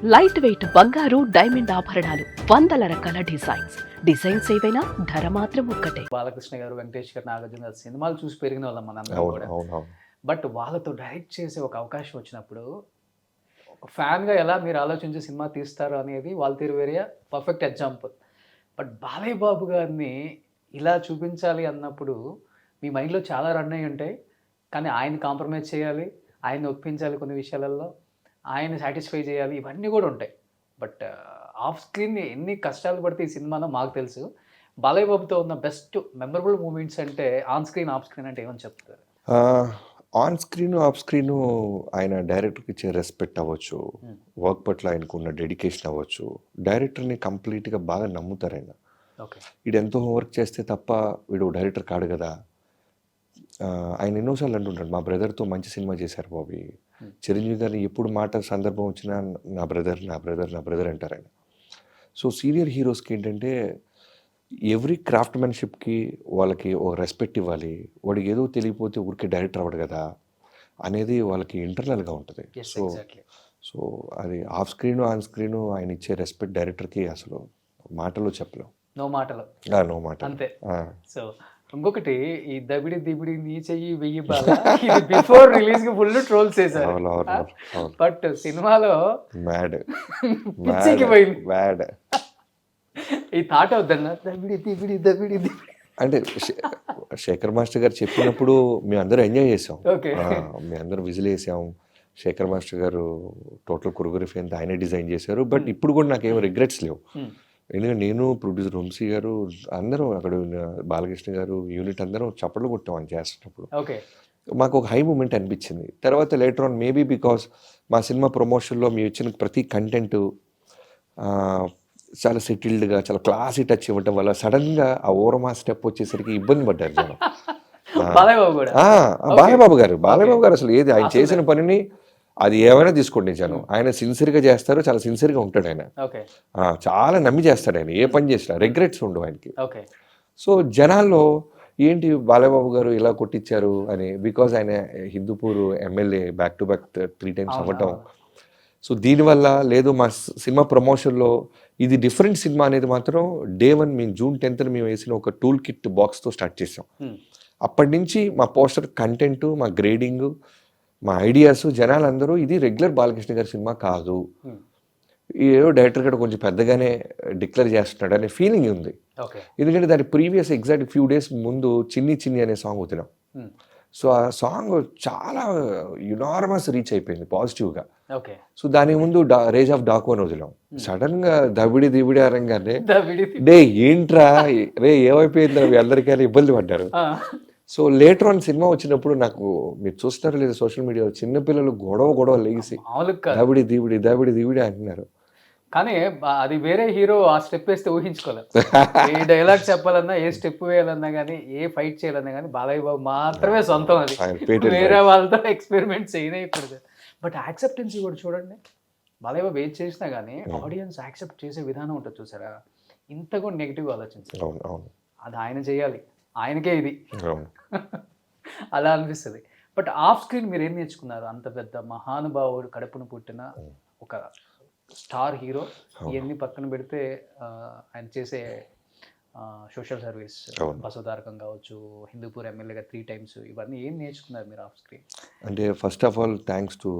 Light weight బంగారు diamond ఆభరణాలు, వందల రకాల డిజైన్స్ ఏవైనా ధర మాత్రం ఒక్కటే. బాలకృష్ణ గారు, వెంకటేష్ గారు, నాగార్జున గారు సినిమాలు చూసి పెరిగిన వాళ్ళం మనందరం అవును, కూడా. అవును, అవును. బట్ వాళ్ళతో డైరెక్ట్ చేసే ఒక అవకాశం వచ్చినప్పుడు ఒక ఫ్యాన్గా ఎలా మీరు ఆలోచించి సినిమా తీస్తారు అనేది వాళ్ళ తీరు వేరే perfect example. But Balayya Babu గారిని ఇలా చూపించాలి అన్నప్పుడు మీ మైండ్లో చాలా రన్ అయ్యి ఉంటాయి. కానీ ఆయన కాంప్రమైజ్ చేయాలి, ఆయన ఒప్పించాలి, కొన్ని విషయాలలో ఆయన సాటిస్ఫై చేయాలి, ఇవన్నీ కూడా ఉంటాయి. బట్ ఆఫ్ స్క్రీన్ ఎన్ని కష్టాలు పడితే ఈ సినిమాలో మాకు తెలుసు. బాలయ్య బాబుతో ఉన్న బెస్ట్ మెమరబుల్ మూమెంట్స్ అంటే ఆన్ స్క్రీన్, ఆఫ్ స్క్రీన్ అంటే ఏమని చెప్తారు? ఆన్ స్క్రీన్, ఆఫ్ స్క్రీన్ ఆయన డైరెక్టర్కి ఇచ్చే రెస్పెక్ట్ అవ్వచ్చు, వర్క్ పట్ల ఆయనకు ఉన్న డెడికేషన్ అవ్వచ్చు. డైరెక్టర్ని కంప్లీట్గా బాగా నమ్ముతారు ఆయన. ఓకే, వీడు ఎంతో హోంవర్క్ చేస్తే తప్ప వీడు డైరెక్టర్ కాడు కదా. ఆయన ఎన్నోసార్లు అంటుంటాడు, మా బ్రదర్తో మంచి సినిమా చేశారు బాబీ. చిరంజీవి గారిని ఎప్పుడు మాట సందర్భం వచ్చినా నా బ్రదర్ నా బ్రదర్ నా బ్రదర్ అంటారు ఆయన. సో సీనియర్ హీరోస్కి ఏంటంటే ఎవ్రీ క్రాఫ్ట్మెన్షిప్కి వాళ్ళకి ఒక రెస్పెక్ట్ ఇవ్వాలి. వాడికి ఏదో తెలియకపోతే ఊరికే డైరెక్టర్ అవ్వడు కదా అనేది వాళ్ళకి ఇంటర్నల్గా ఉంటుంది. సో సో అది ఆఫ్ స్క్రీను, ఆన్ స్క్రీను ఆయన ఇచ్చే రెస్పెక్ట్ డైరెక్టర్కి అసలు మాటలో చెప్పలేం. నో మాటలు, నో మాట అంతే. సో ఇంకొకటి, ఈ దబిడి దిబిడి నీ చెయ్యి వెయ్యి బాల ఇది బిఫోర్ రిలీజ్ కి ఫుల్ ట్రోల్స్ చేశారు. బట్ సినిమాలో మ్యాడ్ పిచ్చికి పోయింది. మ్యాడ్ ఈ థాట్ అవుద్దన్న దబిడి దిబిడి దబిడి దిబిడి అంటే శేఖర్ మాస్టర్ గారు చెప్పినప్పుడు మేము అందరూ ఎంజాయ్ చేసాం. ఓకే, మేము అందరం విజిల్ వేసాం. శేఖర్ మాస్టర్ గారు టోటల్ కొరియోగ్రఫీ అంతా ఆయనే డిజైన్ చేశారు. బట్ ఇప్పుడు కూడా నాకేం రిగ్రెట్స్ లేవు. ఎందుకంటే నేను, ప్రొడ్యూసర్ వంశీ గారు, అందరం అక్కడ బాలకృష్ణ గారు, యూనిట్ అందరం చప్పట్లు కొట్టాం అని చేస్తున్నప్పుడు. ఓకే, మాకు ఒక హై మూమెంట్ అనిపించింది. తర్వాత లేటర్ ఆన్ మేబీ బికాస్ మా సినిమా ప్రమోషన్లో మేము ఇచ్చిన ప్రతి కంటెంట్ చాలా సెటిల్డ్గా, చాలా క్లాసీ టచ్ ఇవ్వటం వల్ల సడన్గా ఆ ఓరమా స్టెప్ వచ్చేసరికి ఇబ్బంది పడ్డారు జనం. బాలయ్యబాబు గారు అసలు ఏది ఆయన చేసిన పనిని అది ఏమైనా తీసుకోండి జనం. ఆయన సిన్సియర్గా చేస్తారు, చాలా సిన్సియర్గా ఉంటాడు ఆయన. చాలా నమ్మి చేస్తాడు ఆయన. ఏ పని చేసినా రిగ్రెట్స్ ఉండవు ఆయనకి. సో జనాల్లో ఏంటి బాలయ్యబాబు గారు ఇలా కొట్టించారు అని, బికాజ్ ఆయన Hindupur MLA back to back 3 times అవ్వటం. సో దీనివల్ల లేదు మా సినిమా ప్రమోషన్లో ఇది డిఫరెంట్ సినిమా అనేది మాత్రం డే 1 మేము June 10th మేము వేసిన ఒక టూల్ కిట్ బాక్స్తో స్టార్ట్ చేసాం. అప్పటి నుంచి మా పోస్టర్ కంటెంట్, మా గ్రేడింగ్, మా ఐడియాస్ జనాలందరూ ఇది రెగ్యులర్ బాలకృష్ణ గారి సినిమా కాదు, ఏదో డైరెక్టర్ గారు కొంచెం పెద్దగానే డిక్లేర్ చేస్తున్నాడు అనే ఫీలింగ్ ఉంది. ఎందుకంటే దాని ప్రీవియస్ ఎగ్జాక్ట్ ఫ్యూ డేస్ ముందు చిన్ని చిన్ని అనే సాంగ్ వదిలాం. సో ఆ సాంగ్ చాలా యునార్మస్ రీచ్ అయిపోయింది పాజిటివ్గా. సో దానికి ముందు రేజ్ ఆఫ్ డాకు అని వదిలాం. సడన్ గా దబిడి దిబిడి అరంగానే డే ఏంట్రా రే ఏమైపోయింది మీ అందరికీ ఇబ్బంది పడ్డారు. సో లేటర్ ఆన్ సినిమా వచ్చినప్పుడు నాకు, మీరు చూస్తున్నారో లేదా సోషల్ మీడియాలో, చిన్నపిల్లలు గొడవ లేసి దబిడి దిబిడి అంటున్నారు. కానీ అది వేరే హీరో ఆ స్టెప్ వేస్తే ఊహించుకోలేదు. ఏ డైలాగ్ చెప్పాలన్నా, ఏ స్టెప్ వేయాలన్నా కానీ, ఏ ఫైట్ చేయాలన్నా కానీ బాలయ్య బాబు మాత్రమే సొంతం. అది వేరే వాళ్ళతో ఎక్స్పెరిమెంట్ చేయకూడదు. బట్ యాక్సెప్టెన్సీ కూడా చూడండి, బాలయ్య బాబు ఏది చేసినా కానీ ఆడియన్స్ యాక్సెప్ట్ చేసే విధానం ఉంటుంది చూసారా. ఇంత కూడా నెగిటివ్ ఆలోచించారు, అది ఆయన చేయాలి, ఆయనకే ఇది అలా అనిపిస్తుంది. బట్ ఆఫ్ స్క్రీన్ మీరు ఏం నేర్చుకున్నారు? అంత పెద్ద మహానుభావుడు కడుపును పుట్టిన ఒక స్టార్ హీరో, ఇవన్నీ పక్కన పెడితే ఆయన చేసే సోషల్ సర్వీస్, బసవతారకం కావచ్చు, హిందూపూర్ ఎమ్మెల్యేగా 3 times, ఇవన్నీ ఏం నేర్చుకున్నారు మీరు ఆఫ్ స్క్రీన్? అంటే first of all thanks to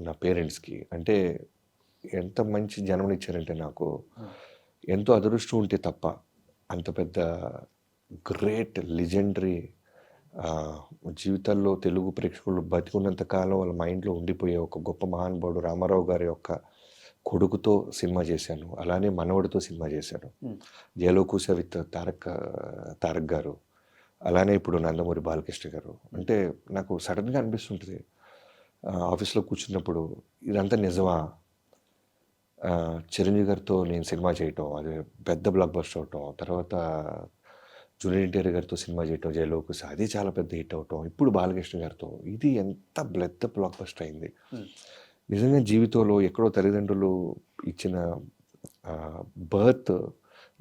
నా పేరెంట్స్కి. అంటే ఎంత మంచి జన్మనిచ్చారంటే నాకు, ఎంతో అదృష్టం ఉంటే తప్ప అంత పెద్ద గ్రేట్ లెజెండరీ జీవితాల్లో తెలుగు ప్రేక్షకులు బతికున్నంత కాలం వాళ్ళ మైండ్లో ఉండిపోయే ఒక గొప్ప మహానుభావుడు రామారావు గారి యొక్క కొడుకుతో సినిమా చేశాను. అలానే మనవడితో సినిమా చేశాను, జయలోకూస విత్ తారక్ గారు. అలానే ఇప్పుడు నందమూరి బాలకృష్ణ గారు. అంటే నాకు సడన్గా అనిపిస్తుంటుంది ఆఫీస్లో కూర్చున్నప్పుడు, ఇదంతా నిజమా? చిరంజీవి గారితో నేను సినిమా చేయటం, అది పెద్ద బ్లాక్ బస్టర్ అవటం, తర్వాత జూనియర్ ఎన్టీఆర్ గారితో సినిమా చేయటం జయలోకూస, అది చాలా పెద్ద హిట్ అవటం, ఇప్పుడు బాలకృష్ణ గారితో, ఇది ఎంత పెద్ద బ్లాక్ బస్టర్ అయింది. నిజంగా జీవితంలో ఎక్కడో తల్లిదండ్రులు ఇచ్చిన బర్త్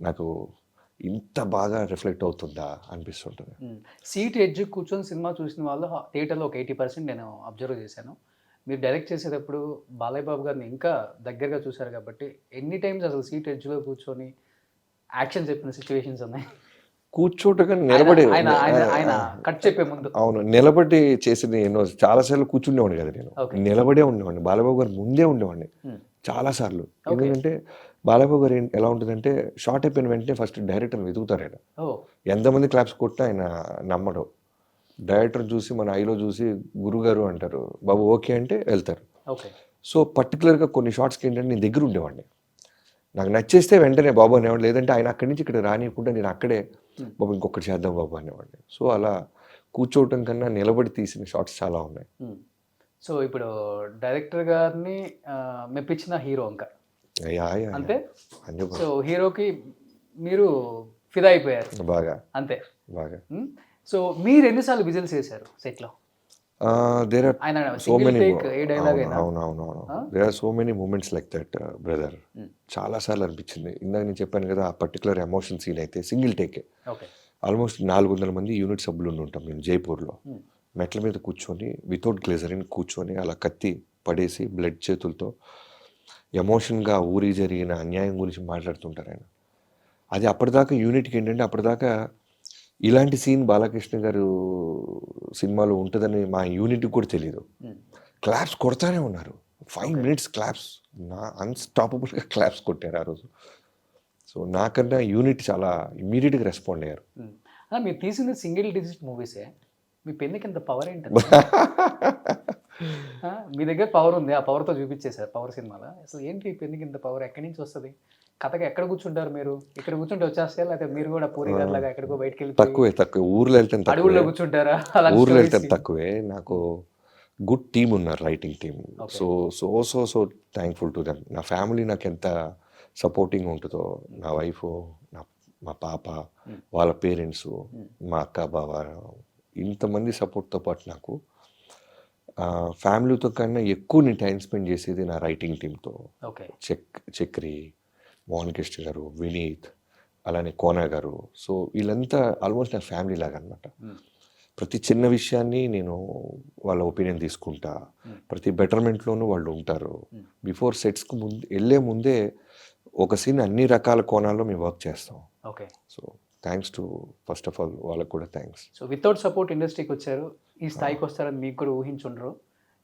నాకు ఇంత బాగా రిఫ్లెక్ట్ అవుతుందా అనిపిస్తుంటుంది. సీట్ ఎడ్జ్ కూర్చొని సినిమా చూసిన వాళ్ళు థియేటర్లో ఒక 80% నేను అబ్జర్వ్ చేశాను. మీరు డైరెక్ట్ చేసేటప్పుడు బాలయ్య బాబు గారిని ఇంకా దగ్గరగా చూశారు కాబట్టి ఎన్ని టైమ్స్ అసలు సీట్ ఎడ్జ్లో కూర్చొని యాక్షన్ చెప్పిన సిచ్యువేషన్స్ ఉన్నాయి? కూర్చోటగా నిలబడి ఆయన ఆయన ఆయన కట్ చెప్పే ముందు. అవును, నిలబడి చేసింది ఎన్నో చాలాసార్లు కూర్చుండేవాడిని కదా నేను. Okay. నిలబడే ఉండేవాడిని, బాలబాబు గారు ముందే ఉండేవాడిని చాలాసార్లు. ఎందుకంటే బాలబాబు గారు ఎలా ఉంటుందంటే షార్ట్ అయిపోయిన వెంటనే ఫస్ట్ డైరెక్టర్ని వెతుకుతారు ఆయన. ఎంతమంది క్లాప్స్ కొట్టినా ఆయన నమ్మడు. డైరెక్టర్ చూసి మన ఐలో చూసి గురుగారు అంటారు, బాబు ఓకే అంటే వెళ్తారు. ఓకే. సో పర్టికులర్గా కొన్ని షార్ట్స్కి ఏంటంటే నేను దగ్గర ఉండేవాడిని. నాకు నచ్చేస్తే వెంటనే బాబు అనేవాడు, లేదంటే ఆయన అక్కడి నుంచి ఇక్కడ రానియకుండా నేను అక్కడే బాబు ఇంకొకటి చేద్దాం బాబు అనేవాడిని. సో అలా కూర్చోవటం కన్నా నిలబడి తీసిన షార్ట్స్ చాలా ఉన్నాయి. సో ఇప్పుడు డైరెక్టర్ గారిని మెప్పించిన హీరో ఇంకా అంతే. సో హీరోకి మీరు ఫిదా అయిపోయారు బాగా అంతే. బాగా. సో మీరు ఎన్నిసార్లు విజిల్స్ వేశారు సెట్లో? దేర్ ఆర్ ఆయన సో మెనీ. అవునవును. There are so many moments like that brother. చాలాసార్లు అనిపించింది. ఇందాక నేను చెప్పాను కదా, ఆ పర్టికులర్ ఎమోషన్ సీన్ అయితే సింగిల్ టేకే. ఆల్మోస్ట్ 400 మంది యూనిట్ సభ్యులు ఉంటాం మేము జైపూర్లో. మెట్ల మీద కూర్చొని వితౌట్ గ్లేజరిన్ కూర్చొని అలా కత్తి పడేసి బ్లడ్ చేతులతో ఎమోషన్గా ఊరి జరిగిన అన్యాయం గురించి మాట్లాడుతుంటారు ఆయన. అది అప్పటిదాకా యూనిట్కి ఏంటంటే అప్పటిదాకా ఇలాంటి సీన్ బాలకృష్ణ గారు సినిమాలో ఉంటుందని మా యూనిట్కి కూడా తెలియదు. క్లాప్స్ కొడతానే ఉన్నారు, 5 minutes క్లాప్స్, అన్స్టాపబుల్గా క్లాప్స్ కొట్టారు ఆ రోజు. సో నాకన్నా యూనిట్ చాలా ఇమ్మీడియట్గా రెస్పాండ్ అయ్యారు. మీరు తీసింది సింగిల్ డిజిట్ మూవీసే, మీ పెన్నుకి ఎంత పవర్ ఏంటి? మీ దగ్గర పవర్ ఉంది, ఆ పవర్తో చూపించేశారు పవర్ సినిమాలో. అసలు ఏంటి ఈ పెన్నుకి ఇంత పవర్ ఎక్కడి నుంచి వస్తుంది? కథగా ఎక్కడ కూర్చుంటారు మీరు? ఇక్కడ కూర్చుంటే వచ్చేస్తే, లేకపోతే మీరు కూడా పూరి గారిలాగా ఎక్కడికో బయటకు వెళ్ళి తక్కువే ఊర్లో వెళ్తే అడవుల్లో కూర్చుంటారా? ఊర్లో వెళ్తే తక్కువే. నాకు గుడ్ టీమ్ ఉన్నారు, writing team. So so so so thankful to them. నా ఫ్యామిలీ నాకు ఎంత సపోర్టింగ్ ఉంటుందో, నా వైఫ్, మా పాప, వాళ్ళ పేరెంట్స్, మా అక్క బావ, ఇంతమంది సపోర్ట్తో పాటు నాకు ఫ్యామిలీతో కన్నా ఎక్కువ నేను టైం స్పెండ్ చేసేది నా రైటింగ్ టీంతో. చక్రి, మోహన్ కృష్ణ గారు, వినీత్, అలానే కోనా గారు. సో వీళ్ళంతా ఆల్మోస్ట్ నా ఫ్యామిలీ లాగా అనమాట. ప్రతి చిన్న విషయాన్ని నేను వాళ్ళ ఒపీనియన్ తీసుకుంటా, ప్రతి బెటర్మెంట్లోనూ వాళ్ళు ఉంటారు. బిఫోర్ సెట్స్కి వెళ్ళే ముందే ఒక సీన్ అన్ని రకాల కోణాల్లో మేము వర్క్ చేస్తాం. So thanks to first of all వాళ్ళకు కూడా థ్యాంక్స్. సో వితౌట్ సపోర్ట్ ఇండస్ట్రీకి వచ్చారు, ఈ స్థాయికి వస్తారని మీకు కూడా ఊహించుండరు,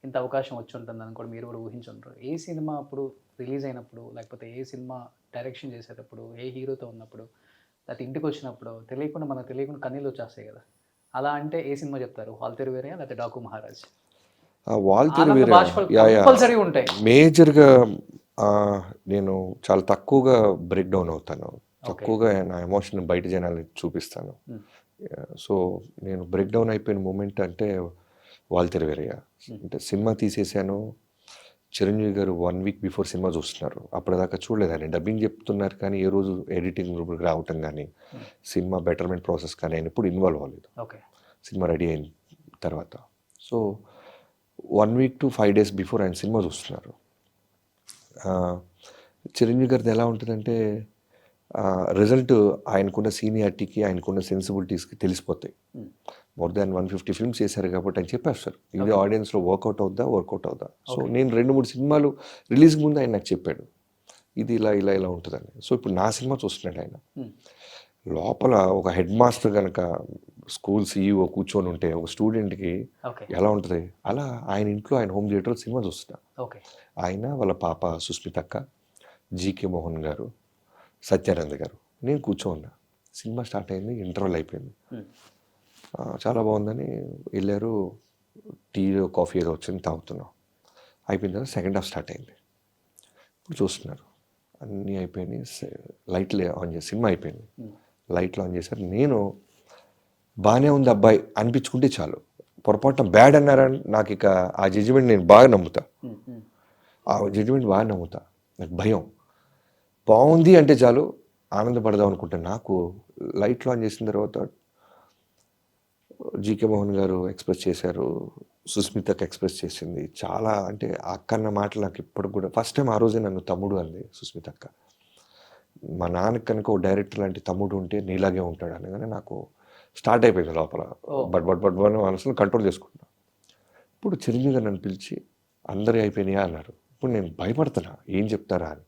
ఇంత అవకాశం వచ్చి ఉంటుందని కూడా మీరు కూడా ఊహించుండరు. ఏ సినిమా అప్పుడు రిలీజ్ అయినప్పుడు, లేకపోతే ఏ సినిమా డైరెక్షన్ చేసేటప్పుడు, ఏ హీరోతో ఉన్నప్పుడు, లేకపోతే ఇంటికి వచ్చినప్పుడు మనకు తెలియకుండా కన్నీళ్ళు వచ్చేస్తాయి కదా. అలా అంటే ఏ సినిమా చెప్తారు? వాల్తేరు వీరయ్య లేకపోతే డాకు మహారాజ్? వాల్తేరు వీరయ్య ఉంటాయి మేజర్గా. నేను చాలా తక్కువగా బ్రేక్ డౌన్ అవుతాను, తక్కువగా నా ఎమోషన్ బయట జనాలు చూపిస్తాను. సో నేను బ్రేక్ డౌన్ అయిపోయిన మూమెంట్ అంటే వాల్తేరు వీరయ్య. అంటే సినిమా తీసేసాను, చిరంజీవి గారు 1 week బిఫోర్ సినిమా చూస్తున్నారు. అప్పటిదాకా చూడలేదు, ఆయన డబ్బింగ్ చెప్తున్నారు కానీ ఏ రోజు ఎడిటింగ్ రూమ్కి రావటం కానీ సినిమా బెటర్మెంట్ ప్రాసెస్ కానీ ఆయన ఎప్పుడు ఇన్వాల్వ్ అవ్వలేదు. సినిమా రెడీ అయిన తర్వాత. So 1 week to 5 days before ఆయన సినిమా చూస్తున్నారు. చిరంజీవి గారిది ఎలా ఉంటుందంటే రిజల్ట్ ఆయనకున్న సీనియారిటీకి, ఆయనకున్న సెన్సిబిలిటీస్కి తెలిసిపోతాయి. మోర్ దాన్ 150 films చేశారు కాబట్టి ఆయన చెప్పేస్తారు, ఇది ఆడియన్స్లో వర్కౌట్ అవుద్దా. సో నేను 2-3 సినిమాలు రిలీజ్ ముందు ఆయన నాకు చెప్పాడు, ఇది ఇలా ఇలా ఇలా ఉంటుందని. సో ఇప్పుడు నా సినిమా చూస్తున్నాడు ఆయన. లోపల ఒక హెడ్ మాస్టర్ కనుక స్కూల్ CEO కూర్చొని ఉంటే ఒక స్టూడెంట్కి ఎలా ఉంటుంది, అలా ఆయన ఇంట్లో ఆయన హోమ్ థియేటర్ సినిమా చూస్తున్నా. ఆయన, వాళ్ళ పాప సుస్మితక్క, జీకే మోహన్ గారు, సత్యానంద్ గారు, నేను కూర్చోన్నా. సినిమా స్టార్ట్ అయింది, ఇంటర్వెల్ అయిపోయింది, చాలా బాగుందని వెళ్ళారు. టీ కాఫీ ఏదో వచ్చింది, తాగుతున్నాం. అయిపోయిన తర్వాత సెకండ్ హాఫ్ స్టార్ట్ అయింది. ఇప్పుడు చూస్తున్నారు అన్నీ అయిపోయినాయి, లైట్లు ఆన్ చేసి సినిమా అయిపోయింది, లైట్లు ఆన్ చేశారు. నేను బాగానే ఉంది అబ్బాయి అనిపించుకుంటే చాలు, పొరపాటున బ్యాడ్ అన్నారని నాకు ఇక ఆ జడ్జిమెంట్ నేను బాగా నమ్ముతా, నాకు భయం. బాగుంది అంటే చాలు ఆనందపడదాం అనుకుంటా. నాకు లైట్లు ఆన్ చేసిన తర్వాత జీకే మోహన్ గారు ఎక్స్ప్రెస్ చేశారు, సుస్మితకి ఎక్స్ప్రెస్ చేసింది. చాలా అంటే అక్కన్న మాటలు నాకు ఇప్పుడు కూడా, ఫస్ట్ టైం ఆ రోజే నన్ను తమ్ముడు అంది సుస్మితక్క. మా నాన్నకి కనుక ఓ డైరెక్టర్ లాంటి తమ్ముడు ఉంటే నీలాగే ఉంటాడు అనగానే నాకు స్టార్ట్ అయిపోయింది లోపల, బట్ మనసులో కంట్రోల్ చేసుకుంటున్నా. ఇప్పుడు చిరంజీవి గారు నన్ను పిలిచి అందరి అయిపోయినాయా అన్నారు. ఇప్పుడు నేను భయపడుతున్నా ఏం చెప్తారా అని.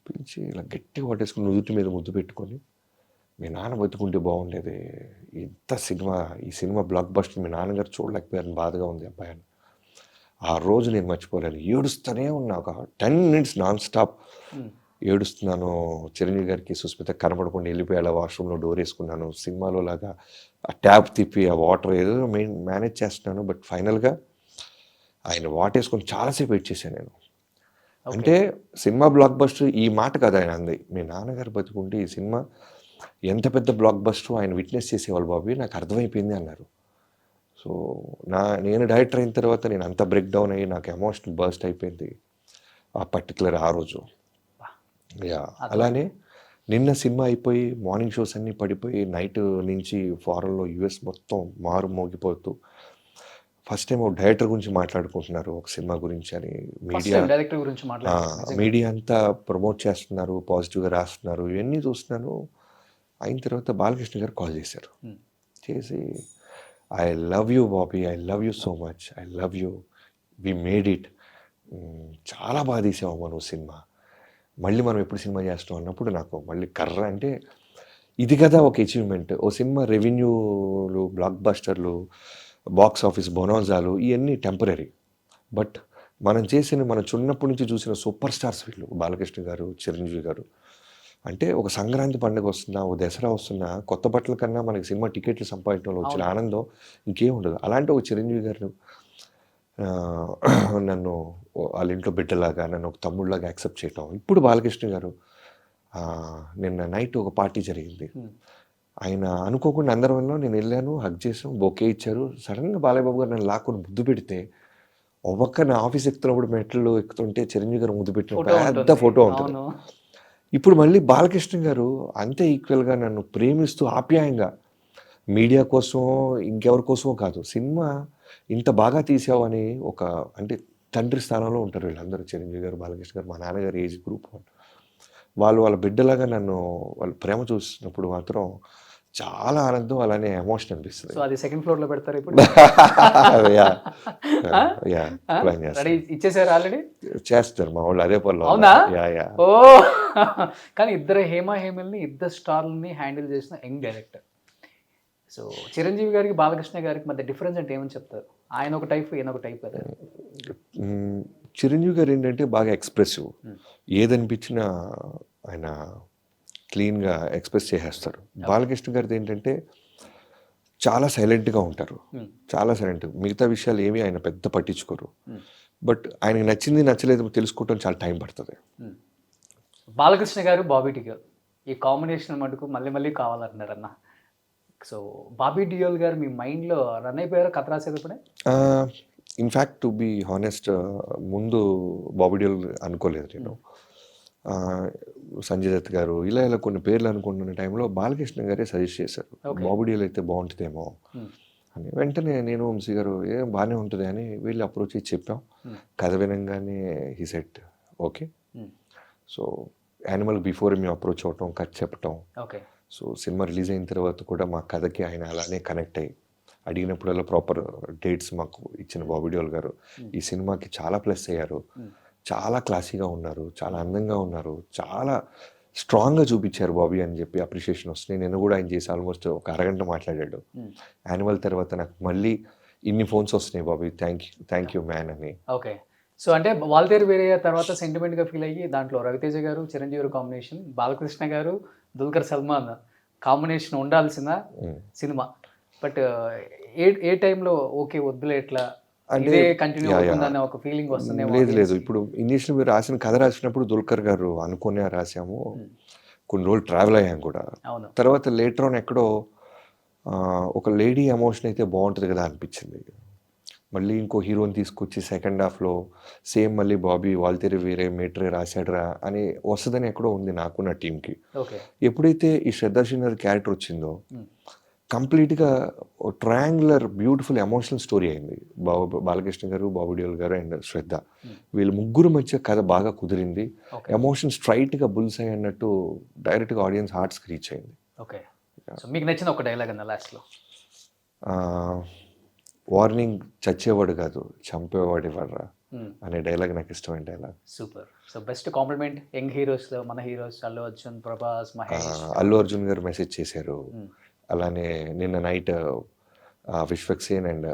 పిలిచి ఇలా గట్టిగా పట్టేసుకుని నుదుటి మీద ముద్దు పెట్టుకొని, మీ నాన్న బతుకుంటే బాగుండేది, ఈ సినిమా బ్లాక్ బస్టర్ మీ నాన్నగారు చూడలేకపోయారని బాధగా ఉంది అబ్బాయి అని. ఆ రోజు నేను మర్చిపోలేను. ఏడుస్తూనే ఉన్నా ఒక 10 minutes నాన్ స్టాప్ ఏడుస్తున్నాను. చిరంజీవి గారికి సుస్మిత కనపడకుండా వెళ్ళిపోయాడు, వాష్రూమ్లో డోర్ వేసుకున్నాను. సినిమాలో లాగా ఆ ట్యాప్ తిప్పి ఆ వాటర్ ఏదో మేనేజ్ చేస్తున్నాను. బట్ ఫైనల్గా ఆయన వాటేసుకొని చాలాసేపు వెయిట్ చేశాను నేను. అంటే సినిమా బ్లాక్ బస్టర్ ఈ మాట కదా ఆయన అంది, మీ నాన్నగారు బతుకుంటే ఈ సినిమా ఎంత పెద్ద బ్లాక్ బస్టర్ ఆయన విట్నెస్ చేసేవాళ్ళు బాబీ, నాకు అర్థమైపోయింది అన్నారు. సో నేను డైరెక్టర్ అయిన తర్వాత నేను అంత బ్రేక్ డౌన్ అయ్యి నాకు ఎమోషనల్ బర్స్ట్ అయిపోయింది ఆ పర్టికులర్ ఆ రోజు. యా, అలానే నిన్న సినిమా అయిపోయి మార్నింగ్ షోస్ అన్నీ పడిపోయి నైట్ నుంచి ఫారెన్లో యుఎస్ మొత్తం మారు మోగిపోతూ ఫస్ట్ టైం ఒక డైరెక్టర్ గురించి మాట్లాడుకుంటున్నారు ఒక సినిమా గురించి అని డైరెక్టర్ గురించి మీడియా అంతా ప్రమోట్ చేస్తున్నారు, పాజిటివ్గా రాస్తున్నారు. ఇవన్నీ చూస్తున్నాను. అయిన తర్వాత బాలకృష్ణ గారు కాల్ చేశారు. చేసి I love you Bobby, I love you so much, I love you, we made it, చాలా బాగా తీసావు మనం సినిమా, మళ్ళీ మనం ఎప్పుడు సినిమా చేస్తాం అన్నప్పుడు నాకు మళ్ళీ కర్ర అంటే ఇది కదా ఒక అచీవ్మెంట్. ఓ సినిమా రెవెన్యూలు, బ్లాక్ బస్టర్లు, బాక్స్ ఆఫీస్ బొనాన్జాలు ఇవన్నీ టెంపరీ. బట్ మనం చిన్నప్పటి నుంచి చూసిన సూపర్ స్టార్స్ వీళ్ళు, బాలకృష్ణ గారు, చిరంజీవి గారు. అంటే ఒక సంక్రాంతి పండుగ వస్తున్నా, ఒక దసరా వస్తున్నా, కొత్త బట్టల కన్నా మనకి సినిమా టికెట్లు సంపాదించడంలో వచ్చిన ఆనందం ఇంకేం ఉండదు. అలాంటి ఒక చిరంజీవి గారు నన్ను వాళ్ళ ఇంట్లో బిడ్డలాగా, నన్ను ఒక తమ్ముళ్ళలాగా యాక్సెప్ట్ చేయటం. ఇప్పుడు బాలకృష్ణ గారు నిన్న నైట్ ఒక పార్టీ జరిగింది, ఆయన అనుకోకుండా అందరిలో నేను వెళ్ళాను, హగ్ చేసాం, బొకే ఇచ్చారు. సడన్గా బాలయ్య బాబు గారు నన్ను లాక్కుని ముద్దు పెడితే ఒక్క నా ఆఫీస్ ఎక్కుతున్నప్పుడు మెట్లు ఎక్కుతుంటే చిరంజీవి గారు ముద్దు పెట్టిన పెద్ద ఫోటో ఉంటుంది. ఇప్పుడు మళ్ళీ బాలకృష్ణ గారు అంతే ఈక్వల్గా నన్ను ప్రేమిస్తూ ఆప్యాయంగా, మీడియా కోసం ఇంకెవరి కోసమో కాదు, సినిమా ఇంత బాగా తీసావని ఒక అంటే తండ్రి స్థానంలో ఉంటారు వీళ్ళందరూ. చిరంజీవి గారు, బాలకృష్ణ గారు, మా నాన్నగారు ఏజ్ గ్రూప్ వాళ్ళ బిడ్డలాగా నన్ను వాళ్ళు ప్రేమ చూసినప్పుడు మాత్రం చాలా ఆనందం, అలానే ఎమోషన్ అనిపిస్తుంది. సో అది సెకండ్ ఫ్లోర్ లో పెడతారు ఇప్పుడు. ఇచ్చేసారు ఆల్రెడీ, చేస్తారు మా వాళ్ళు అదే పనులు. అవునా? ఓ కానీ ఇద్దరు హేమల్ని, ఇద్దరు స్టార్లని హ్యాండిల్ చేసిన యంగ్ డైరెక్టర్. సో చిరంజీవి గారికి, బాలకృష్ణ గారికి మధ్య డిఫరెన్స్ అంటే ఏమని చెప్తారు? ఆయన ఒక టైప్, ఈయన ఒక టైప్ కదా. చిరంజీవి గారు ఏంటంటే బాగా ఎక్స్ప్రెసివ్, ఏదనిపించినా ఆయన క్లీన్గా ఎక్స్ప్రెస్ చేసేస్తారు. బాలకృష్ణ గారిది ఏంటంటే చాలా సైలెంట్గా ఉంటారు, చాలా సైలెంట్, మిగతా విషయాలు ఏమీ ఆయన పెద్ద పట్టించుకోరు. బట్ ఆయనకి నచ్చింది నచ్చలేదు తెలుసుకోవటం చాలా టైం పడుతుంది. బాలకృష్ణ గారు, బాబీ డియోల్ ఈ కాంబినేషన్ మటుకు మళ్ళీ మళ్ళీ కావాలంటున్నారు అన్న. సో బాబీ డియోల్ గారు మీ మైండ్లో రన్ అయిపోయారు కథ రాసేటప్పుడే? ఇన్ఫ్యాక్ట్ టు బీ హానెస్ట్, ముందు బాబీ డియోల్ అనుకోలేదు నేను. సంజయ్ దత్ గారు ఇలా కొన్ని పేర్లు అనుకుంటున్న టైంలో బాలకృష్ణ గారే సజెస్ట్ చేశారు, బాబీ డియోల్ అయితే బాగుంటుందేమో అని. వెంటనే నేను వంశీ గారు ఏం బాగానే ఉంటుంది అని వెళ్ళి అప్రోచ్ ఇచ్చి చెప్పాం. కథ వినంగానే he said okay. So animal before మేము అప్రోచ్ అవటం, కథ చెప్పటం. సో సినిమా రిలీజ్ అయిన తర్వాత కూడా మా కథకి ఆయన అలానే కనెక్ట్ అయ్యి అడిగినప్పుడల్లా ప్రాపర్ డేట్స్ మాకు ఇచ్చిన బాబీ డియోల్ గారు ఈ సినిమాకి చాలా ప్లస్ అయ్యారు. చాలా క్లాసీగా ఉన్నారు, చాలా అందంగా ఉన్నారు, చాలా స్ట్రాంగ్గా చూపించారు బాబీ అని చెప్పి అప్రిషియేషన్ వస్తున్నాయి. నేను కూడా ఆయన చేసి ఆల్మోస్ట్ ఒక అరగంట మాట్లాడాడు. యానిమల్ తర్వాత నాకు మళ్ళీ ఇన్ని ఫోన్స్ వస్తున్నాయి, బాబీ థ్యాంక్ యూ మ్యాన్ అని. ఓకే. సో అంటే వాల్తేరు వేరే తర్వాత సెంటిమెంట్గా ఫీల్ అయ్యి దాంట్లో రవితేజ గారు, చిరంజీవి గారు కాంబినేషన్, బాలకృష్ణ గారు, దుల్కర్ సల్మాన్ కాంబినేషన్ ఉండాల్సిన సినిమా. బట్ ఏ టైంలో ఓకే వద్దులే ఎట్లా కంటిన్యూ అవుతుందనే ఒక ఫీలింగ్ వస్తుంది? లేదు, ఇప్పుడు ఇనీషియల్ మీరు రాసిన కథ రాసినప్పుడు దుల్కర్ గారు అనుకునే రాసాము, కొన్ని రోజులు ట్రావెల్ అయ్యాం కూడా. తర్వాత లేటర్ ఆన్ ఎక్కడో ఒక లేడీ ఎమోషన్ అయితే బాగుంటుంది కదా అనిపించింది. మళ్ళీ ఇంకో హీరోని తీసుకొచ్చి సెకండ్ హాఫ్లో సేమ్ మళ్ళీ బాబీ వాల్తేరు వేరే మేట్రే రాశాడరా అని వస్తుందని ఎక్కడో ఉంది నాకు, నా టీంకి. ఎప్పుడైతే ఈ శ్రద్ధా శ్రీనాథ్ క్యారెక్టర్ వచ్చిందో కంప్లీట్గా ట్రయాంగులర్ బ్యూటిఫుల్ ఎమోషనల్ స్టోరీ అయింది. బాలకృష్ణ గారు, బాబీ డియోల్ గారు అండ్ శ్రద్ధ, వీళ్ళ ముగ్గురు మధ్య కథ బాగా కుదిరింది. ఎమోషన్ స్ట్రైట్గా బుల్స్ అయ్యి అన్నట్టు డైరెక్ట్గా ఆడియన్స్ హార్ట్స్కి రీచ్ అయింది. ఓకే. మీకు నచ్చిన ఒక డైలాగ్ అన్న లాస్ట్లో? వార్నింగ్ చచ్చేవాడు కాదు చంపేవాడు ఇవ్వడరా, అనే డైలాగ్ నాకు ఇష్టమైన dialogue. Super. So best compliment young heroes లో మన హీరోస్ అల్లు అర్జున్, ప్రభాస్, మహేష్. అల్లు అర్జున్ గారు మెసేజ్ చేశారు. అలానే నిన్న night Vishwaksen and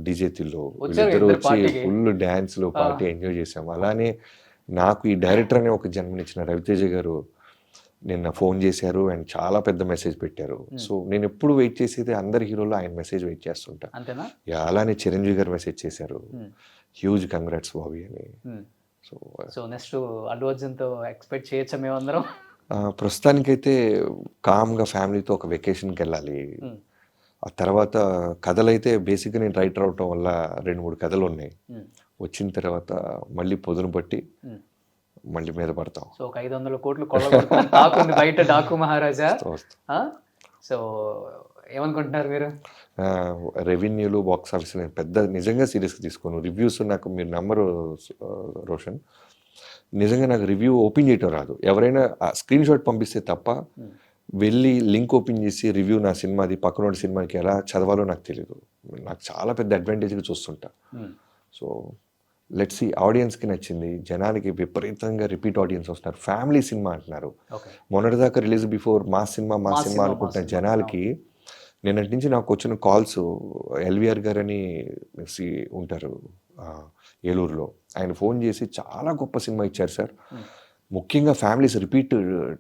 DJ Tillu వీళ్ళిద్దరూ వచ్చి ఫుల్ డ్యాన్స్లు పార్టీ ఎంజాయ్ చేసాము. అలానే నాకు ఈ డైరెక్టర్ అనే ఒక జన్మనిచ్చిన రవితేజ గారు నిన్న ఫోన్ చేశారు అండ్ చాలా పెద్ద మెసేజ్ పెట్టారు. సో నేను ఎప్పుడు వెయిట్ చేసేది అందరి హీరోలు ఆయన మెసేజ్ వెయిట్ చేస్తుంటా. అలానే చిరంజీవి గారు మెసేజ్ చేశారు, హ్యూజ్ కంగ్రాట్స్ బాబీ అని. సో నెక్స్ట్ అల్లు అర్జున్ తో ఎక్స్పెక్ట్ చేయొచ్చా మేమందరం? ప్రస్తుతానికైతే కామ్గా ఫ్యామిలీతో ఒక వెకేషన్కి వెళ్ళాలి. ఆ తర్వాత కథలైతే బేసిక్గా నేను రైటర్ అవటం వల్ల 2-3 కథలు ఉన్నాయి. వచ్చిన తర్వాత మళ్ళీ పొదును బట్టి మళ్ళీ మీద పడతాం. సో ఒక 500 కోట్లు కొల్లగొడుతుంది బయట డాకు మహారాజా. సో ఏమనుకుంటున్నారు మీరు? రెవెన్యూలు, బాక్స్ ఆఫీస్ నేను పెద్ద నిజంగా సీరియస్గా తీసుకోను. రివ్యూస్ నాకు మీరు నమ్మరు రోషన్, నిజంగా నాకు రివ్యూ ఓపెన్ చేయటం రాదు. ఎవరైనా స్క్రీన్ షాట్ పంపిస్తే తప్ప వెళ్ళి లింక్ ఓపెన్ చేసి రివ్యూ నా సినిమాది పక్కనోడి సినిమాకి ఎలా చదవాలో నాకు తెలియదు. నాకు చాలా పెద్ద అడ్వాంటేజ్గా చూస్తుంటా. సో లెట్స్ సీ, ఆడియన్స్కి నచ్చింది, జనానికి విపరీతంగా రిపీట్ ఆడియన్స్ వస్తున్నారు. ఫ్యామిలీ సినిమా అంటున్నారు. మొన్నటిదాకా రిలీజ్ బిఫోర్ మాస్ సినిమా అనుకుంటున్న జనాలకి నిన్నటి నుంచి నాకు వచ్చిన కాల్స్, ఎల్విఆర్ గారు అని ఉంటారు ఏలూరులో, ఆయన ఫోన్ చేసి చాలా గొప్ప సినిమా ఇచ్చారు సార్, ముఖ్యంగా ఫ్యామిలీస్ రిపీట్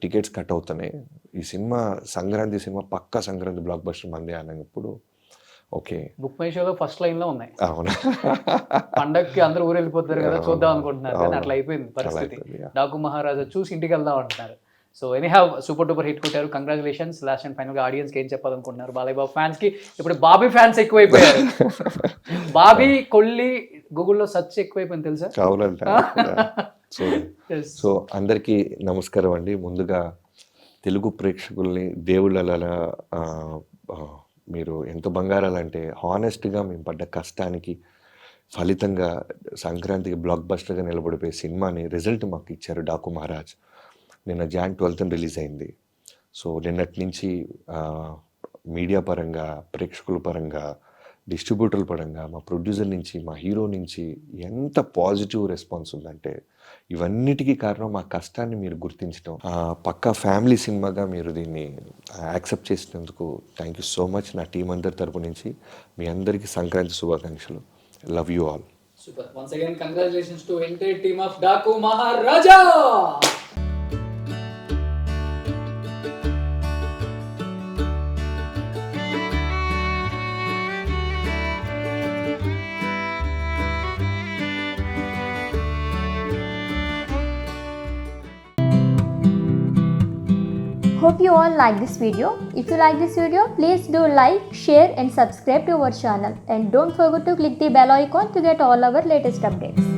టికెట్స్ కట్ అవుతున్నాయి, ఈ సినిమా సంక్రాంతి సినిమా పక్కా సంక్రాంతి బ్లాక్ బస్టర్ మంది అన్నప్పుడు ఓకే. బుక్ మై షోలో ఫస్ట్ లైన్ లో ఉన్నాయి. అవునా, పండగకి అందరూ ఊరు వెళ్ళిపోతారు కదా, చూద్దాం అనుకుంటున్నారు కానీ అట్లా అయిపోయింది పరిస్థితి. డాకు మహారాజా చూసి ఇంటికి వెళ్దాం అంటున్నారు. So any have super duper hit కొట్టారు, కంగ్రాచులేషన్స్. లాస్ట్ అండ్ ఫైనల్ గా ఆడియన్స్ కి ఏం చెప్పాలనుకుంటున్నారు? బాలయ్య బాబు ఫ్యాన్స్ కి ఇప్పుడు బాబీ ఫ్యాన్స్ ఎక్కువైపోయారు. బాబీ కొల్లి గూగుల్లో సెర్చ్ ఎక్కువైపోయింది తెలుసా? సో అందరికీ నమస్కారం అండి. ముందుగా తెలుగు ప్రేక్షకుల్ని దేవుళ్ళ మీరు ఎంత బంగారాలంటే హానెస్ట్గా మేము పడ్డ కష్టానికి ఫలితంగా సంక్రాంతికి బ్లాక్ బస్టర్గా నిలబడిపోయే సినిమాని రిజల్ట్ మాకు ఇచ్చారు డాకు మహారాజ్. నిన్న Jan 12th రిలీజ్ అయింది. సో నిన్నటి నుంచి మీడియా పరంగా, ప్రేక్షకుల పరంగా, డిస్ట్రిబ్యూటర్ల పరంగా, మా ప్రొడ్యూసర్ నుంచి, మా హీరో నుంచి ఎంత పాజిటివ్ రెస్పాన్స్ ఉందంటే ఇవన్నిటికీ కారణం మా కష్టాన్ని మీరు గుర్తించడం, పక్కా ఫ్యామిలీ సినిమాగా మీరు దీన్ని యాక్సెప్ట్ చేసినందుకు థ్యాంక్ యూ సో మచ్. నా టీం అందరి తరపు నుంచి మీ అందరికీ సంక్రాంతి శుభాకాంక్షలు. Love you all. Super. Once again congratulations to entire team of Daaku Maharaja. Hope you all like this video. If you like this video, please do like, share and subscribe to our channel. And don't forget to click the bell icon to get all our latest updates.